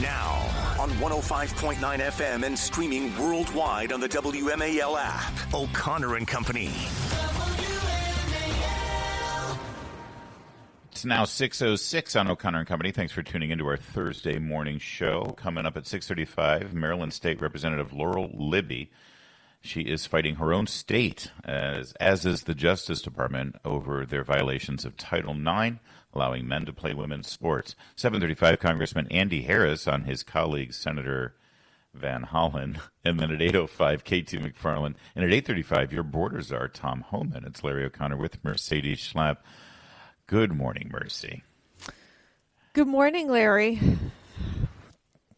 Now on 105.9 FM and streaming worldwide on the WMAL app. O'Connor and Company. It's now 6:06 on O'Connor and Company. Thanks for tuning into our Thursday morning show. Coming up at 6:35, Maryland State Representative Laurel Libby. She is fighting her own state, as is the Justice Department, over their violations of Title IX, allowing men to play women's sports. 7:35, Congressman Andy Harris on his colleague, Senator Van Hollen. And then at 8:05, K.T. McFarland. And at 8:35, your border czar, Tom Homan. It's Larry O'Connor with Mercedes Schlapp. Good morning, Mercy. Good morning, Larry.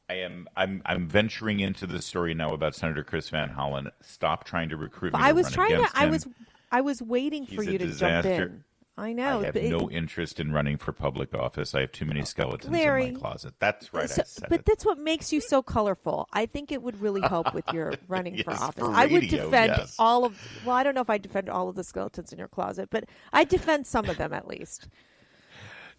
I'm venturing into the story now about Senator Chris Van Hollen. Stop trying to recruit me. I was waiting for you to jump in. I know. I have no interest in running for public office. I have too many skeletons Larry, in my closet. That's right. But that's what makes you so colorful. I think it would really help with your running for office. I would defend all of. Well, I don't know if I defend all of the skeletons in your closet, but I defend some of them at least.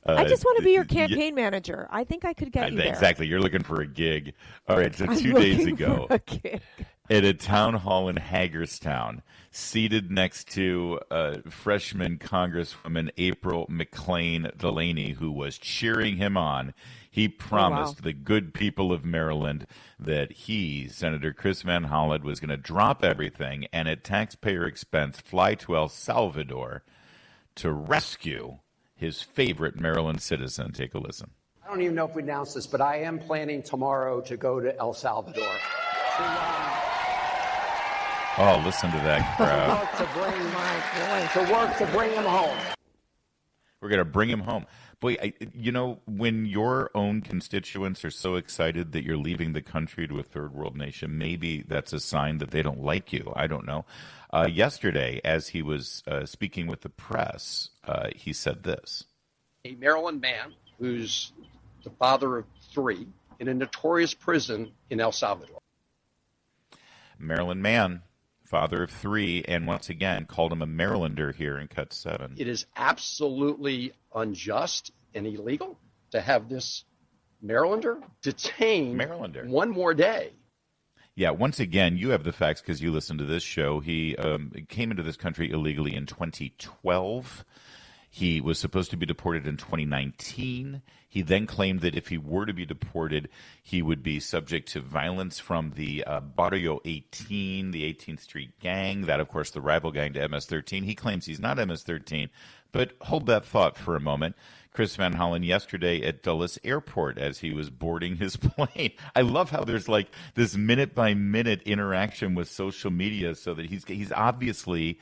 I just want to be your campaign manager. I think I could get you there. Exactly. You're looking for a gig. All right. So 2 days ago, at a town hall in Hagerstown, seated next to freshman Congresswoman April McLean Delaney, who was cheering him on, he promised the good people of Maryland that he, Senator Chris Van Hollen, was going to drop everything and at taxpayer expense fly to El Salvador to rescue his favorite Maryland citizen. Take a listen. I don't even know if we announced this, but I am planning tomorrow to go to El Salvador. Oh, listen to that crowd. to work to bring him home. We're going to bring him home. Boy, when your own constituents are so excited that you're leaving the country to a third world nation, maybe that's a sign that they don't like you. I don't know. Yesterday, as he was speaking with the press, he said this. A Maryland man who's the father of three in a notorious prison in El Salvador. Maryland man, father of three, and once again called him a Marylander here in Cut 7. It is absolutely unjust and illegal to have this Marylander detained one more day. Yeah, once again, you have the facts because you listen to this show. He came into this country illegally in 2012. He was supposed to be deported in 2019. He then claimed that if he were to be deported, he would be subject to violence from the Barrio 18, the 18th Street gang, that, of course, the rival gang to MS-13. He claims he's not MS-13, but hold that thought for a moment. Chris Van Hollen yesterday at Dulles Airport as he was boarding his plane. I love how there's like this minute-by-minute interaction with social media so that he's obviously...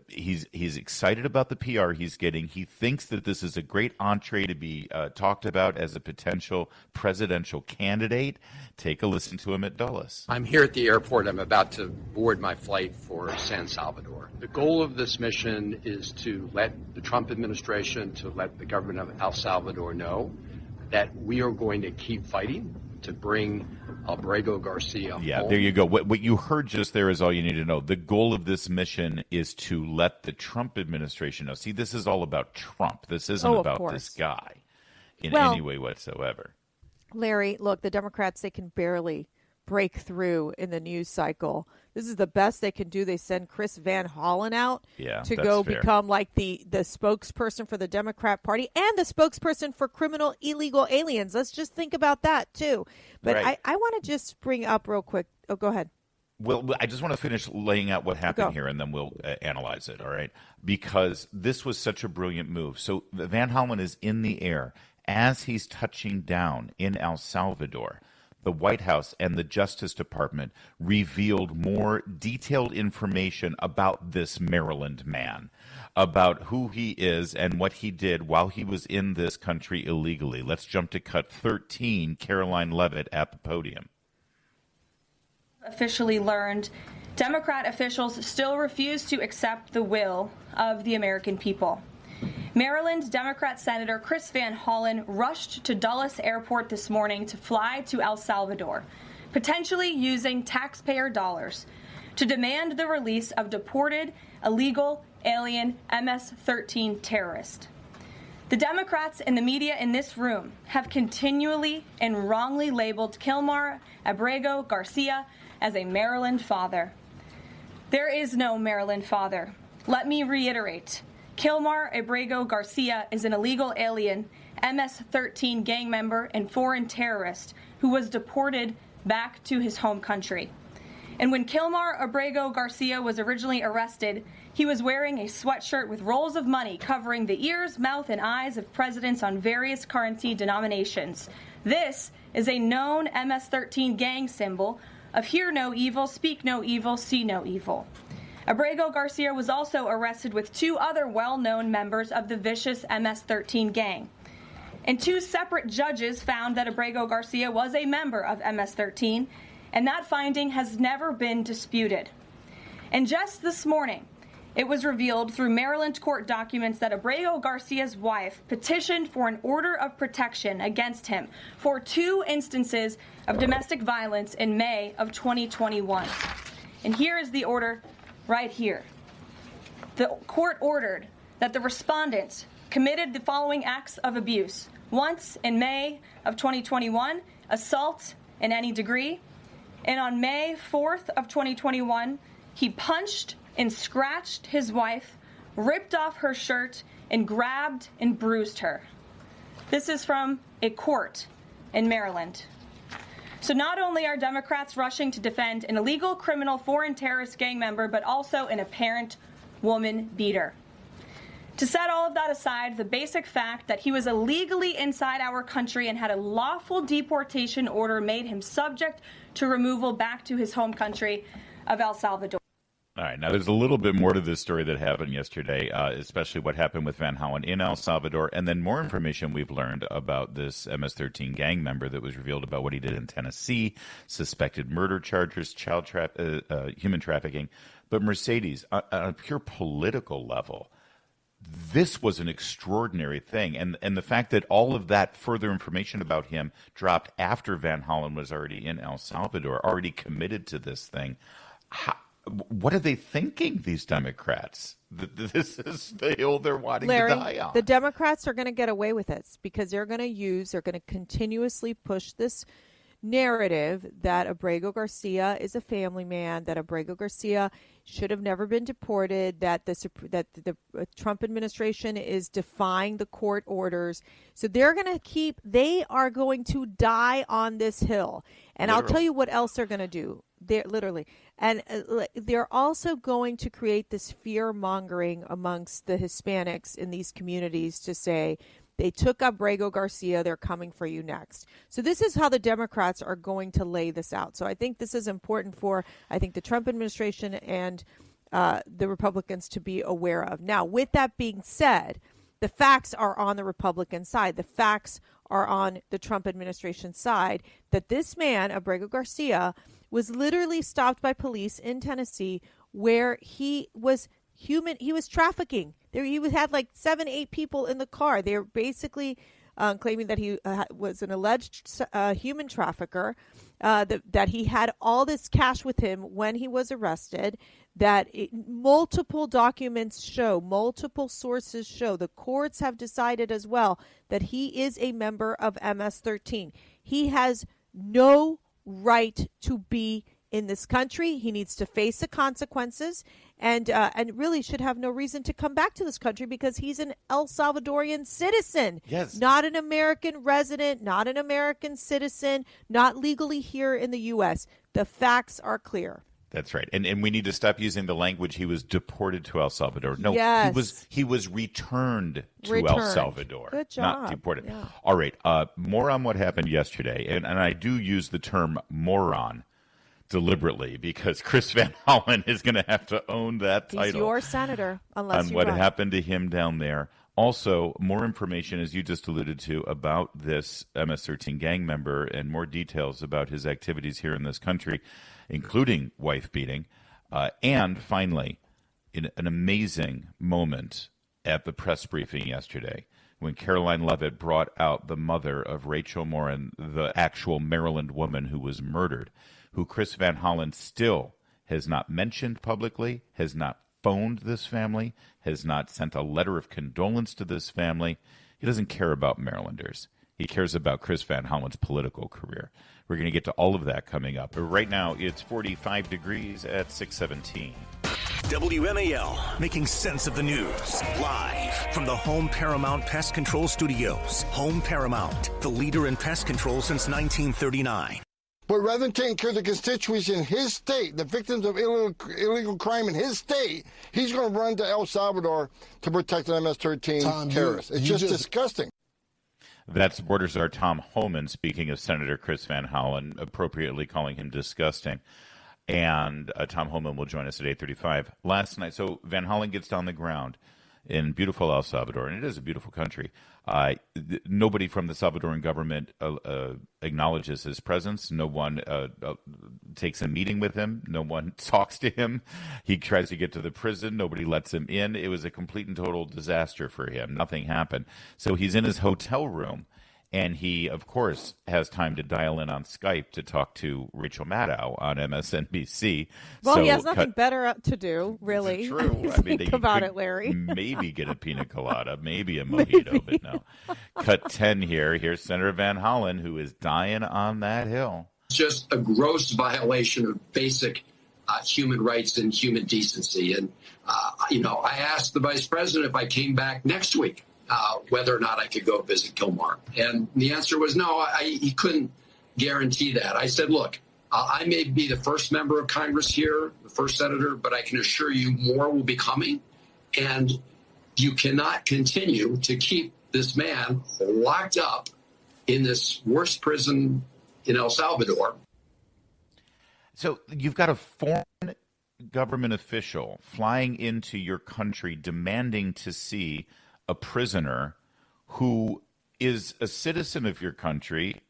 He's excited about the PR he's getting. He thinks that this is a great entree to be talked about as a potential presidential candidate. Take a listen to him at Dulles. I'm here at the airport. I'm about to board my flight for San Salvador. The goal of this mission is to let the Trump administration, to let the government of El Salvador know that we are going to keep fighting to bring Abrego Garcia home. Yeah, there you go. What you heard just there is all you need to know. The goal of this mission is to let the Trump administration know. See, this is all about Trump. This isn't about this guy in any way whatsoever. Larry, look, the Democrats, they can barely break through in the news cycle. This is the best they can do. They send Chris Van Hollen out to go become like the spokesperson for the Democrat Party and the spokesperson for criminal illegal aliens. Let's just think about that, too. But I want to just bring up real quick. Oh, go ahead. Well, I just want to finish laying out what happened here, and then we'll analyze it, all right? Because this was such a brilliant move. So Van Hollen is in the air as he's touching down in El Salvador. The White House and the Justice Department revealed more detailed information about this Maryland man, about who he is and what he did while he was in this country illegally. Let's jump to cut 13, Caroline Levitt at the podium. Officially learned, Democrat officials still refuse to accept the will of the American people. Maryland Democrat Senator Chris Van Hollen rushed to Dulles Airport this morning to fly to El Salvador, potentially using taxpayer dollars, to demand the release of deported illegal alien MS-13 terrorist. The Democrats and the media in this room have continually and wrongly labeled Kilmar Abrego Garcia as a Maryland father. There is no Maryland father. Let me reiterate. Kilmar Abrego Garcia is an illegal alien, MS-13 gang member and foreign terrorist who was deported back to his home country. And when Kilmar Abrego Garcia was originally arrested, he was wearing a sweatshirt with rolls of money covering the ears, mouth, and eyes of presidents on various currency denominations. This is a known MS-13 gang symbol of hear no evil, speak no evil, see no evil. Abrego Garcia was also arrested with two other well-known members of the vicious MS-13 gang. And two separate judges found that Abrego Garcia was a member of MS-13, and that finding has never been disputed. And just this morning, it was revealed through Maryland court documents that Abrego Garcia's wife petitioned for an order of protection against him for 2 instances of domestic violence in May of 2021. And here is the order right here. The court ordered that the respondent committed the following acts of abuse. Once in May of 2021, assault in any degree. And on May 4th of 2021, he punched and scratched his wife, ripped off her shirt, and grabbed and bruised her. This is from a court in Maryland. So not only are Democrats rushing to defend an illegal criminal foreign terrorist gang member, but also an apparent woman beater. To set all of that aside, the basic fact that he was illegally inside our country and had a lawful deportation order made him subject to removal back to his home country of El Salvador. All right. Now, there's a little bit more to this story that happened yesterday, especially what happened with Van Hollen in El Salvador, and then more information we've learned about this MS-13 gang member that was revealed about what he did in Tennessee, suspected murder charges, human trafficking. But Mercedes, on a pure political level, this was an extraordinary thing. And the fact that all of that further information about him dropped after Van Hollen was already in El Salvador, already committed to this thing. What are they thinking, these Democrats? This is the hill they're wanting Larry, to die on. The Democrats are going to get away with it because they're going to continuously push this narrative that Abrego Garcia is a family man, that Abrego Garcia should have never been deported, that the Trump administration is defying the court orders. So they are going to die on this hill. And Literally. I'll tell you what else they're going to do. They're also going to create this fear-mongering amongst the Hispanics in these communities to say, they took Abrego Garcia, they're coming for you next. So this is how the Democrats are going to lay this out. So I think this is important for, the Trump administration and the Republicans to be aware of. Now, with that being said, the facts are on the Republican side. The facts are on the Trump administration side that this man, Abrego Garcia, was literally stopped by police in Tennessee where he was trafficking. He had like 7-8 people in the car. They were basically claiming that he was an alleged human trafficker, that he had all this cash with him when he was arrested, multiple documents show, multiple sources show, the courts have decided as well that he is a member of MS-13. He has no right to be in this country. He needs to face the consequences and really should have no reason to come back to this country because he's an El Salvadorian citizen. Yes. Not an American resident, not an American citizen, not legally here in the U.S. The facts are clear. That's right. And we need to stop using the language he was deported to El Salvador. No, yes. he was returned to El Salvador. Good job. Not deported. Yeah. All right. More on what happened yesterday. And I do use the term moron deliberately because Chris Van Hollen is going to have to own that title. He's your senator, unless on what happened to him down there. Also, more information, as you just alluded to, about this MS-13 gang member and more details about his activities here in this country, including wife beating. And finally, in an amazing moment at the press briefing yesterday, when Caroline Leavitt brought out the mother of Rachel Morin, the actual Maryland woman who was murdered, who Chris Van Hollen still has not mentioned publicly, has not phoned this family, has not sent a letter of condolence to this family. He doesn't care about Marylanders. He cares about Chris Van Hollen's political career. We're going to get to all of that coming up. But right now, it's 45 degrees at 617. WMAL, making sense of the news. Live from the Home Paramount Pest Control Studios. Home Paramount, the leader in pest control since 1939. But rather than taking care of the constituents in his state, the victims of illegal crime in his state, he's going to run to El Salvador to protect an MS-13 terrorist. It's just disgusting. That's Border Czar Tom Homan speaking of Senator Chris Van Hollen, appropriately calling him disgusting. And Tom Homan will join us at 8:35. Last night, so Van Hollen gets down the ground in beautiful El Salvador, and it is a beautiful country. Nobody from the Salvadoran government acknowledges his presence. No one takes a meeting with him. No one talks to him. He tries to get to the prison. Nobody lets him in. It was a complete and total disaster for him. Nothing happened. So he's in his hotel room, and he, of course, has time to dial in on Skype to talk to Rachel Maddow on MSNBC. Well, he has nothing better to do, really. True. I mean, think about it, Larry. Maybe get a pina colada, maybe a mojito, but no. Cut 10 here. Here's Senator Van Hollen, who is dying on that hill. It's just a gross violation of basic human rights and human decency. And, I asked the vice president if I came back next week, whether or not I could go visit Gilmore. And the answer was no, he couldn't guarantee that. I said, look, I may be the first member of Congress here, the first senator, but I can assure you more will be coming. And you cannot continue to keep this man locked up in this worst prison in El Salvador. So you've got a foreign government official flying into your country demanding to see a prisoner who is a citizen of your country,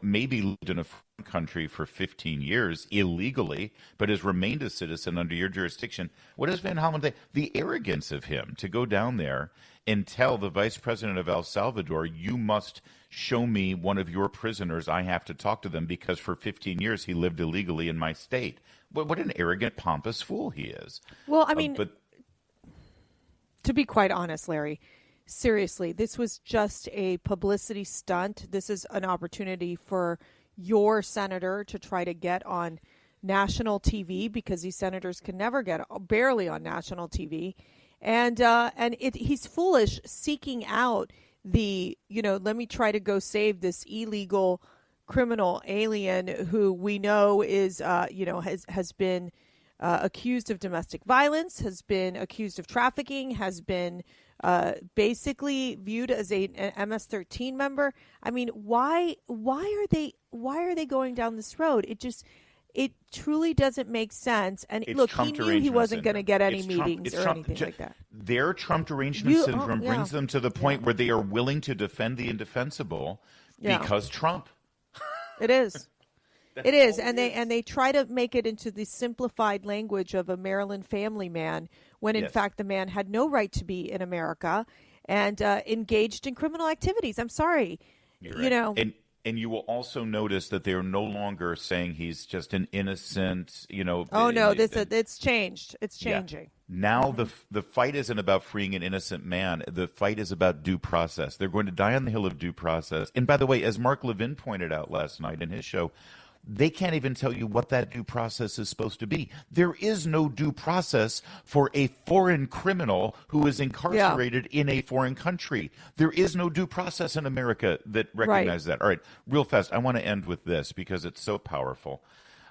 maybe lived in a foreign country for 15 years illegally, but has remained a citizen under your jurisdiction. What does Van Hollen say? The arrogance of him to go down there and tell the vice president of El Salvador, you must show me one of your prisoners. I have to talk to them because for 15 years he lived illegally in my state. What an arrogant, pompous fool he is. Well, I mean, to be quite honest, Larry, seriously, this was just a publicity stunt. This is an opportunity for your senator to try to get on national TV, because these senators can never get barely on national TV. And he's foolish seeking out the, let me try to go save this illegal criminal alien who we know is, has been accused of domestic violence, has been accused of trafficking, has been basically viewed as an MS-13 member. I mean, why are they going down this road? It truly doesn't make sense. And look, he knew he wasn't going to get any meetings or anything like that. Their Trump derangement syndrome brings them to the point where they are willing to defend the indefensible because Trump. It is. It is, and they try to make it into the simplified language of a Maryland family man, when in fact the man had no right to be in America and engaged in criminal activities. I'm sorry, right. And you will also notice that they are no longer saying he's just an innocent, Oh no, it's changed. It's changing. Yeah. Now the fight isn't about freeing an innocent man. The fight is about due process. They're going to die on the hill of due process. And by the way, as Mark Levin pointed out last night in his show, they can't even tell you what that due process is supposed to be. There is no due process for a foreign criminal who is incarcerated in a foreign country. There is no due process in America that recognizes that. All right, real fast, I want to end with this because it's so powerful.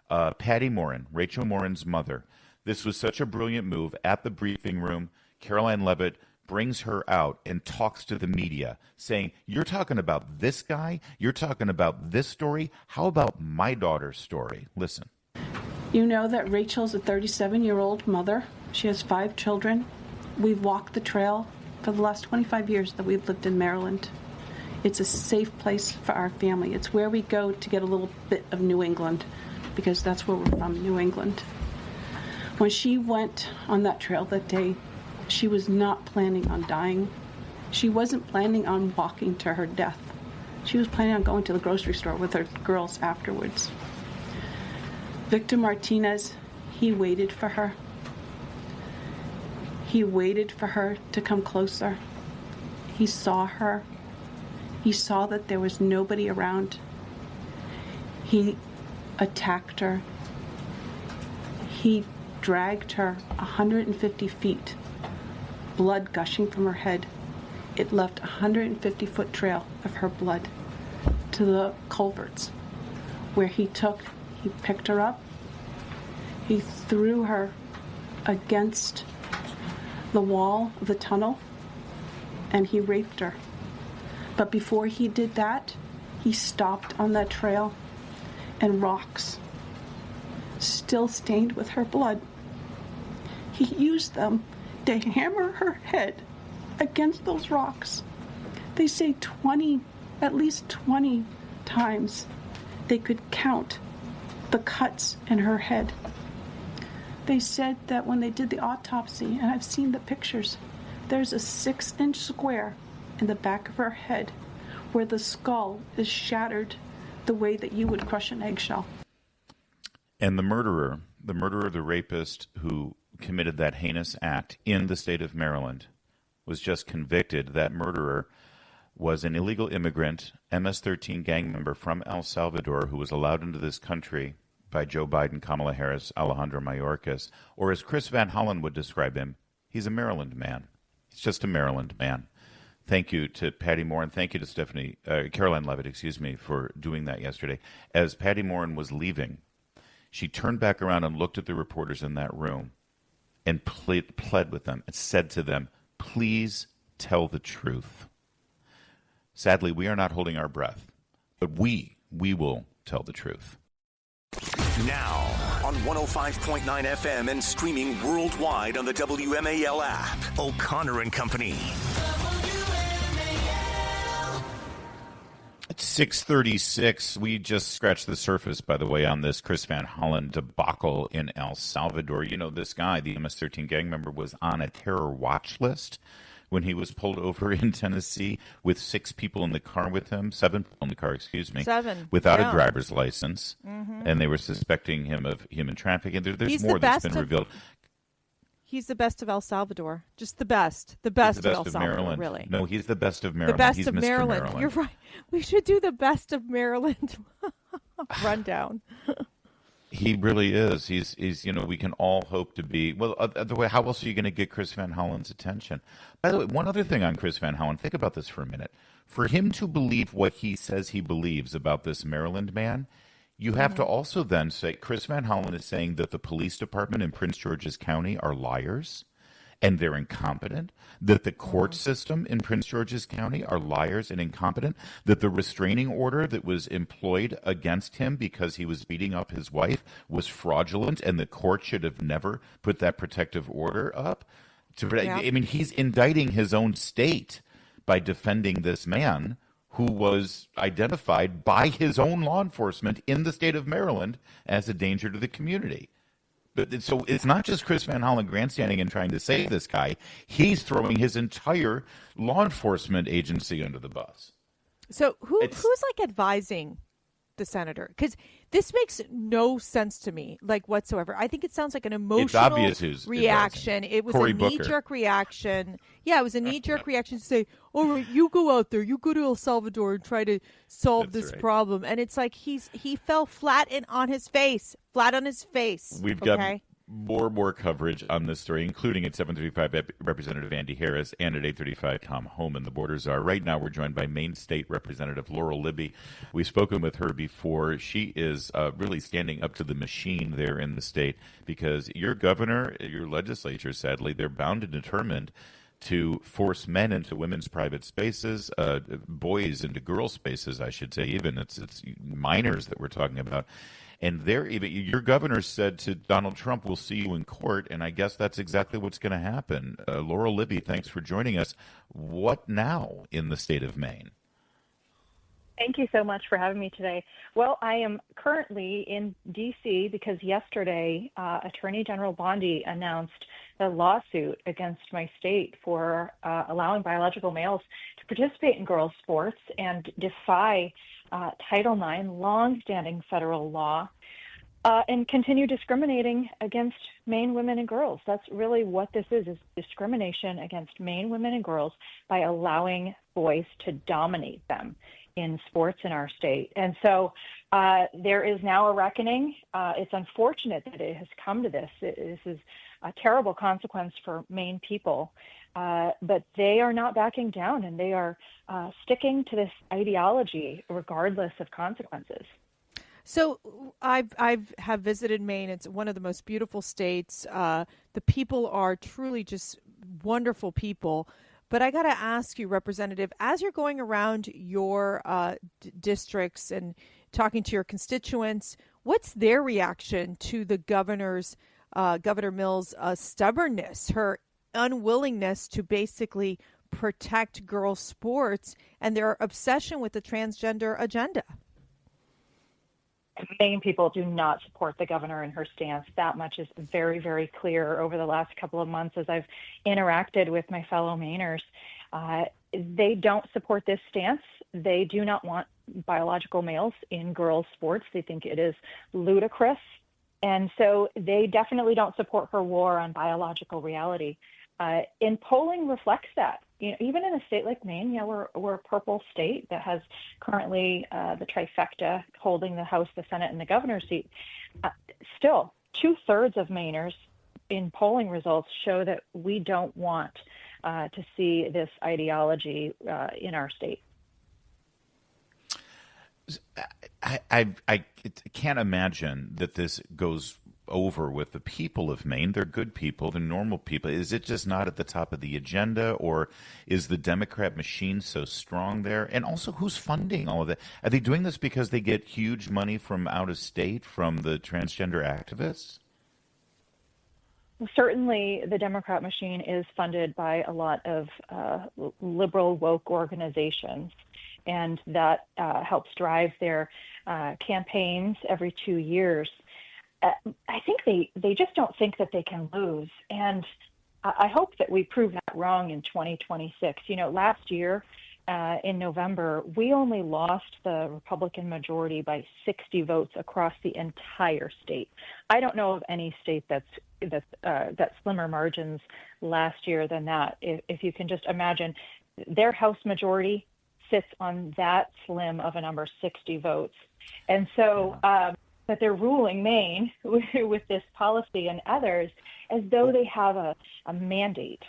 Patty Morin, Rachel Morin's mother. This was such a brilliant move. At the briefing room, Caroline Leavitt brings her out and talks to the media saying, you're talking about this guy? You're talking about this story? How about my daughter's story? Listen. You know that Rachel's a 37-year-old mother. She has 5 children. We've walked the trail for the last 25 years that we've lived in Maryland. It's a safe place for our family. It's where we go to get a little bit of New England, because that's where we're from, New England. When she went on that trail that day, she was not planning on dying. She wasn't planning on walking to her death. She was planning on going to the grocery store with her girls afterwards. Victor Martinez, he waited for her. He waited for her to come closer. He saw her He saw that there was nobody around. He attacked her. He dragged her 150 feet, blood gushing from her head. It left a 150-foot trail of her blood to the culverts, where he picked her up, he threw her against the wall of the tunnel, and he raped her. But before he did that, he stopped on that trail, and rocks, still stained with her blood, he used them to hammer her head against those rocks. They say at least 20 times they could count the cuts in her head. They said that when they did the autopsy, and I've seen the pictures, there's a 6-inch square in the back of her head where the skull is shattered the way that you would crush an eggshell. And the murderer, the rapist who committed that heinous act in the state of Maryland, was just convicted. That murderer was an illegal immigrant, MS-13 gang member from El Salvador, who was allowed into this country by Joe Biden, Kamala Harris, Alejandro Mayorkas, or as Chris Van Hollen would describe him, he's a Maryland man. He's just a Maryland man. Thank you to Patty Moore, and thank you to Caroline Levitt, for doing that yesterday. As Patty Moore was leaving, she turned back around and looked at the reporters in that room and pled with them and said to them, please tell the truth. Sadly, we are not holding our breath, but we will tell the truth. Now, on 105.9 FM and streaming worldwide on the WMAL app, O'Connor and Company. It's 6:36. We just scratched the surface, by the way, on this Chris Van Hollen debacle in El Salvador. You know, this guy, the MS-13 gang member, was on a terror watch list when he was pulled over in Tennessee with 6 people in the car with him, 7 people in the car, without a driver's license. Mm-hmm. And they were suspecting him of human trafficking. There's more that's been revealed. He's the best of El Salvador. Just the best. The best of El Salvador, Maryland. Really. No, he's the best of Maryland. The best he's of Mr. Maryland. You're right. We should do the best of Maryland rundown. He really is. He's we can all hope to be. Well, the way, how else are you going to get Chris Van Hollen's attention? By the way, one other thing on Chris Van Hollen, think about this for a minute. For him to believe what he says he believes about this Maryland man, you have to also then say Chris Van Hollen is saying that the police department in Prince George's County are liars and they're incompetent, that the court system in Prince George's County are liars and incompetent, that the restraining order that was employed against him because he was beating up his wife was fraudulent and the court should have never put that protective order up. I mean, he's indicting his own state by defending this man who was identified by his own law enforcement in the state of Maryland as a danger to the community. But so it's not just Chris Van Hollen grandstanding and trying to save this guy. He's throwing his entire law enforcement agency under the bus. So who's like advising the senator? Because this makes no sense to me, like whatsoever. I think it sounds like an emotional reaction. It was a knee-jerk reaction. Yeah, it was a knee-jerk reaction to say, all right, you go out there, you go to El Salvador and try to solve this problem. And it's like he fell flat on his face. We've got more coverage on this story, including at 7:35 Representative Andy Harris and at 8:35 Tom Homan, the border czar. Right now we're joined by Maine State Representative Laurel Libby. We've spoken with her before. She is really standing up to the machine there in the state because your governor, your legislature, sadly, they're bound and determined to force men into women's private spaces, boys into girls' spaces, I should say. Even it's minors that we're talking about. And your governor said to Donald Trump, we'll see you in court, and I guess that's exactly what's going to happen. Laurel Libby, thanks for joining us. What now in the state of Maine? Thank you so much for having me today. Well, I am currently in D.C. because yesterday Attorney General Bondi announced a lawsuit against my state for allowing biological males to participate in girls' sports and defy Title IX, longstanding federal law. and continue discriminating against Maine women and girls. That's really what this is discrimination against Maine women and girls by allowing boys to dominate them in sports in our state. And so there is now a reckoning. It's unfortunate that it has come to this. This is a terrible consequence for Maine people, but they are not backing down, and they are sticking to this ideology regardless of consequences. So I have visited Maine. It's one of the most beautiful states. The people are truly just wonderful people. But I got to ask you, Representative, as you're going around your districts and talking to your constituents, what's their reaction to the Governor Mills' stubbornness, her unwillingness to basically protect girls' sports, and their obsession with the transgender agenda? Maine people do not support the governor and her stance. That much is very, very clear over the last couple of months as I've interacted with my fellow Mainers. They don't support this stance. They do not want biological males in girls' sports. They think it is ludicrous. And so they definitely don't support her war on biological reality. And polling reflects that. You know, even in a state like Maine, we're a purple state that has currently the trifecta holding the House, the Senate, and the governor's seat. Still, 2/3 of Mainers in polling results show that we don't want to see this ideology in our state. I can't imagine that this goes over with the people of Maine. They're good people, they're normal people. Is it just not at the top of the agenda, or is the Democrat machine so strong there? And also, who's funding all of that? Are they doing this because they get huge money from out of state from the transgender activists? Certainly, the Democrat machine is funded by a lot of liberal woke organizations, and that helps drive their campaigns every 2 years. I think they just don't think that they can lose. And I hope that we prove that wrong in 2026. You know, last year in November, we only lost the Republican majority by 60 votes across the entire state. I don't know of any state that slimmer margins last year than that. If you can just imagine, their House majority sits on that slim of a number, 60 votes. And so that they're ruling Maine with this policy and others as though they have a mandate.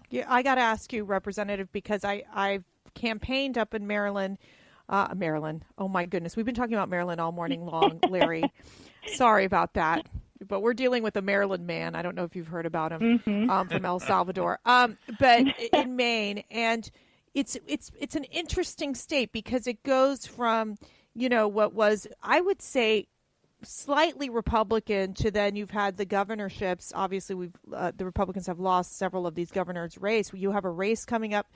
Yeah, I got to ask you, Representative, because I've campaigned up in Maryland. Maryland. Oh, my goodness. We've been talking about Maryland all morning long, Larry. Sorry about that. But we're dealing with a Maryland man. I don't know if you've heard about him from El Salvador. But in Maine, and it's an interesting state because it goes from, you know, what was, I would say, slightly Republican to then you've had the governorships. Obviously, the Republicans have lost several of these governors' race. You have a race coming up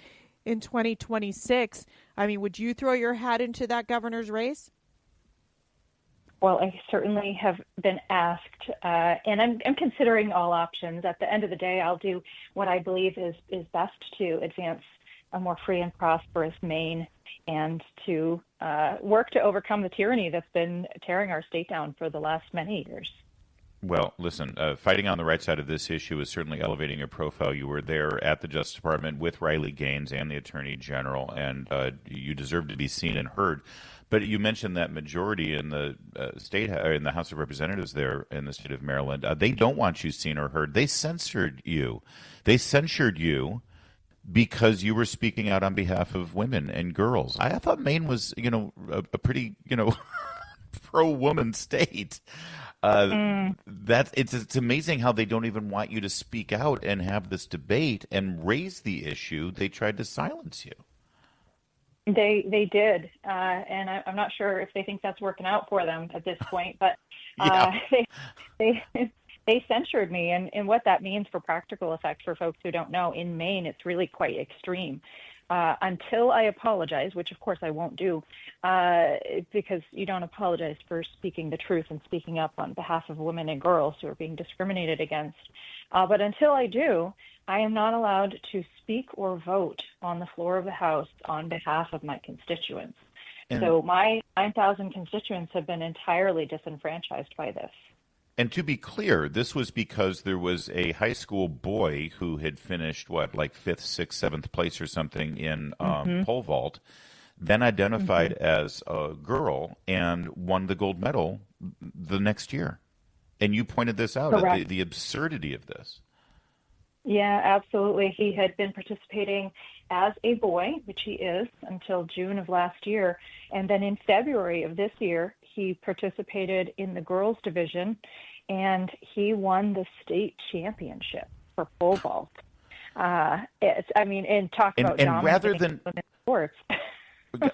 in 2026. I mean, would you throw your hat into that governor's race? Well, I certainly have been asked, and I'm considering all options. At the end of the day, I'll do what I believe is best to advance a more free and prosperous Maine and to work to overcome the tyranny that's been tearing our state down for the last many years. Well, listen, fighting on the right side of this issue is certainly elevating your profile. You were there at the Justice Department with Riley Gaines and the Attorney General, and you deserve to be seen and heard. But you mentioned that majority in the in the House of Representatives there in the state of Maryland. They don't want you seen or heard. They censored you. They censured you because you were speaking out on behalf of women and girls. I thought Maine was, a pretty, pro-woman state. It's amazing how they don't even want you to speak out and have this debate and raise the issue. They tried to silence you. They did, and I'm not sure if they think that's working out for them at this point, but they censured me, and what that means for practical effect for folks who don't know, in Maine, it's really quite extreme. Until I apologize, which of course I won't do, because you don't apologize for speaking the truth and speaking up on behalf of women and girls who are being discriminated against. But until I do, I am not allowed to speak or vote on the floor of the House on behalf of my constituents. So my 9,000 constituents have been entirely disenfranchised by this. And to be clear, this was because there was a high school boy who had finished, like 5th, 6th, 7th place or something in pole vault, then identified as a girl and won the gold medal the next year. And you pointed this out, the absurdity of this. Yeah, absolutely. He had been participating as a boy, which he is, until June of last year. And then in February of this year, he participated in the girls division, and he won the state championship for pole vault. Talk about dominating women's sports.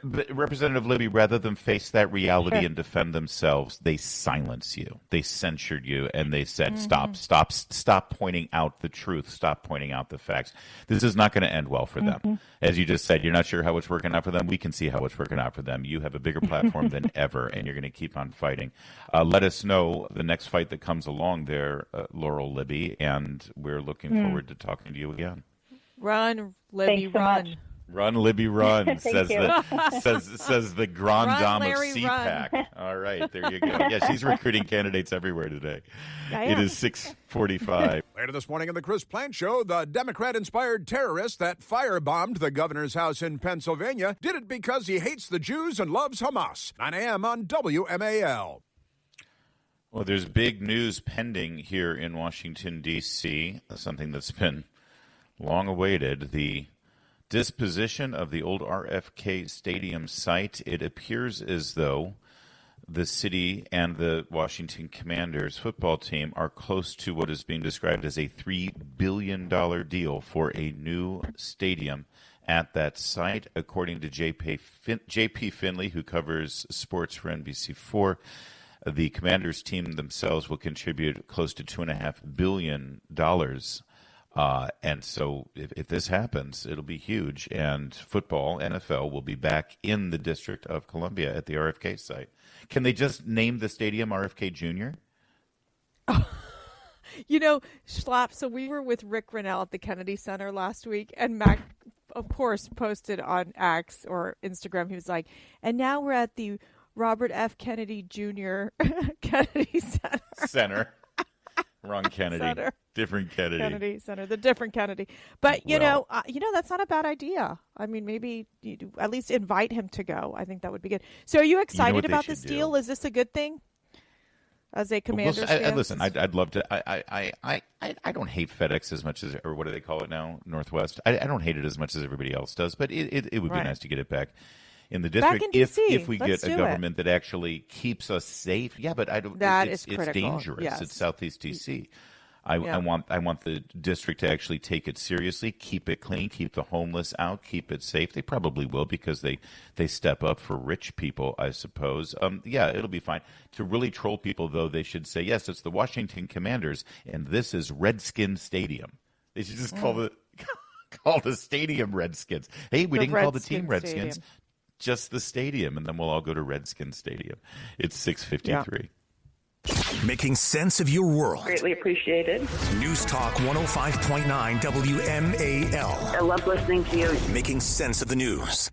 But Representative Libby, rather than face that reality and defend themselves, they silence you. They censured you, and they said, stop pointing out the truth. Stop pointing out the facts. This is not going to end well for them. As you just said, you're not sure how it's working out for them. We can see how it's working out for them. You have a bigger platform than ever, and you're going to keep on fighting. Let us know the next fight that comes along there, Laurel, Libby, and we're looking forward to talking to you again. Run, Libby, run. Much. Run, Libby, run, says the grand dame of Larry, CPAC. All right, there you go. Yeah, she's recruiting candidates everywhere today. It is 6:45. Later this morning on the Chris Plante Show, the Democrat-inspired terrorist that firebombed the governor's house in Pennsylvania did it because he hates the Jews and loves Hamas. 9 a.m. on WMAL. Well, there's big news pending here in Washington, D.C., something that's been long awaited. The disposition of the old RFK Stadium site. It appears as though the city and the Washington Commanders football team are close to what is being described as a $3 billion deal for a new stadium at that site. According to J.P. Finley, who covers sports for NBC4, the Commanders team themselves will contribute close to $2.5 billion. And so if this happens, it'll be huge. And football, NFL, will be back in the District of Columbia at the RFK site. Can they just name the stadium RFK Jr.? Schlapp, so we were with Rick Grinnell at the Kennedy Center last week, and Mac, of course, posted on X or Instagram. He was like, and now we're at the Robert F. Kennedy Jr. Kennedy Center. Wrong Kennedy. Center. Different Kennedy. Kennedy Center, the different Kennedy. But, that's not a bad idea. I mean, maybe you at least invite him to go. I think that would be good. So are you excited about this deal? Is this a good thing? As a Commanders fan? Listen, I'd love to. I don't hate FedEx as much as, or what do they call it now? Northwest. I don't hate it as much as everybody else does, but it would be nice to get it back in the district if we get a government that actually keeps us safe. Yeah, but I don't. It's dangerous. Yes. It's Southeast DC. I want the district to actually take it seriously, keep it clean, keep the homeless out, keep it safe. They probably will because they step up for rich people, I suppose. It'll be fine. To really troll people, though, they should say, yes, it's the Washington Commanders, and this is Redskin Stadium. They should just call the stadium Redskins. Hey, we didn't call the team Redskins. Stadium. Just the stadium, and then we'll all go to Redskin Stadium. It's 6:53. Making sense of your world. Greatly appreciated. News Talk 105.9 WMAL. I love listening to you. Making sense of the news.